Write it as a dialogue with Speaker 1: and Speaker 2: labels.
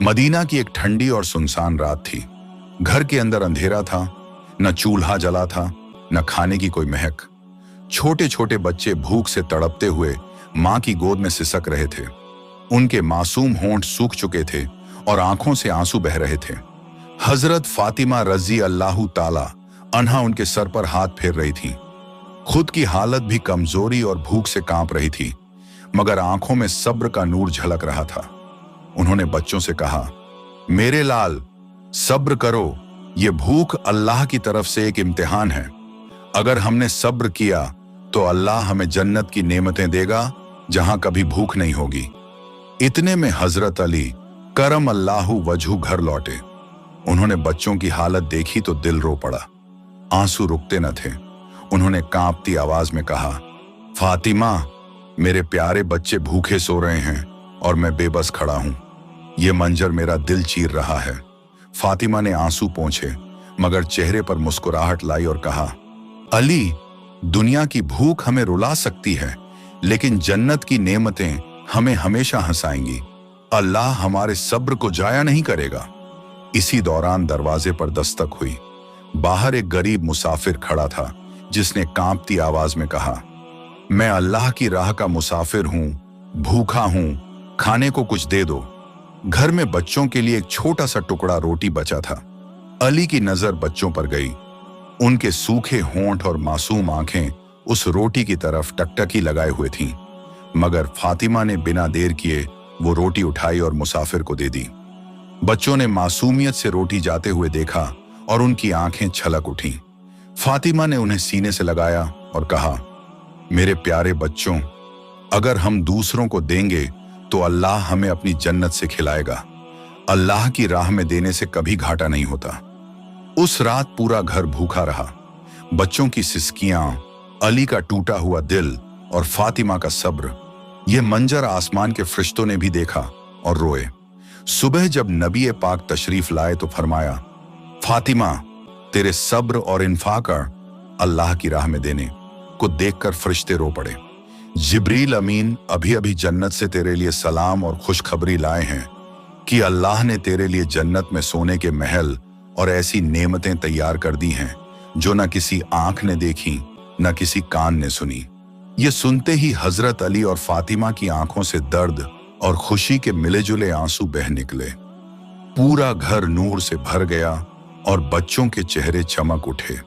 Speaker 1: Medina की एक ठंडी और सुनसान रात थी। घर के अंदर अंधेरा था, न चूल्हा जला था, न खाने की कोई महक। छोटे छोटे बच्चे भूख से तड़पते हुए मां की गोद में सिसक रहे थे। उनके मासूम होंठ सूख चुके थे और आंखों से आंसू बह रहे थे। हजरत फातिमा रजी अल्लाहु ताला अन्हा उनके सर पर हाथ फेर रही थी। खुद की हालत भी कमजोरी और भूख से कांप रही थी, मगर आंखों में सब्र का नूर झलक रहा था। उन्होंने बच्चों से कहा, मेरे लाल, सब्र करो, ये भूख अल्लाह की तरफ से एक इम्तिहान है। अगर हमने सब्र किया तो अल्लाह हमें जन्नत की नेमतें देगा जहां कभी भूख नहीं होगी। इतने में हजरत अली करम अल्लाहु वजहू घर लौटे। उन्होंने बच्चों की हालत देखी तो दिल रो पड़ा। आंसू रुकते न थे। उन्होंने कांपती आवाज में कहा, फातिमा, मेरे प्यारे बच्चे भूखे सो रहे हैं और मैं बेबस खड़ा हूं। ये मंजर मेरा दिल चीर रहा है। फातिमा ने आंसू पोंछे मगर चेहरे पर मुस्कुराहट लाई और कहा, अली, दुनिया की भूख हमें रुला सकती है, लेकिन जन्नत की नेमतें हमें हमेशा हंसाएंगी। अल्लाह हमारे सब्र को जाया नहीं करेगा। इसी दौरान दरवाजे पर दस्तक हुई। बाहर एक गरीब मुसाफिर खड़ा था, जिसने कांपती आवाज में कहा, मैं अल्लाह की राह का मुसाफिर हूं, भूखा हूं, खाने को कुछ दे दो। घर में बच्चों के लिए एक छोटा सा टुकड़ा रोटी बचा था। अली की नजर बच्चों पर गई। उनके सूखे होंठ और मासूम आंखें उस रोटी की तरफ टकटकी लगाए हुए थीं, मगर फातिमा ने बिना देर किए वो रोटी उठाई और मुसाफिर को दे दी। बच्चों ने मासूमियत से रोटी जाते हुए देखा और उनकी आंखें छलक उठीं। फातिमा ने उन्हें सीने से लगाया और कहा, मेरे प्यारे बच्चों, अगर हम दूसरों को देंगे तो अल्लाह हमें अपनी जन्नत से खिलाएगा। अल्लाह की राह में देने से कभी घाटा नहीं होता। उस रात पूरा घर भूखा रहा। बच्चों की सिसकियां, अली का टूटा हुआ दिल और फातिमा का सब्र, यह मंजर आसमान के फरिश्तों ने भी देखा और रोए। सुबह जब नबी पाक तशरीफ लाए तो फरमाया, फातिमा, तेरे सब्र और इन्फाक अल्लाह की राह में देने को देखकर फरिश्ते रो पड़े। जिब्रील अमीन अभी अभी जन्नत से तेरे लिए सलाम और खुशखबरी लाए हैं कि अल्लाह ने तेरे लिए जन्नत में सोने के महल और ऐसी नेमतें तैयार कर दी हैं जो न किसी आंख ने देखी न किसी कान ने सुनी। ये सुनते ही हजरत अली और फातिमा की आंखों से दर्द और खुशी के मिले जुले आंसू बह निकले। पूरा घर नूर से भर गया और बच्चों के चेहरे चमक उठे।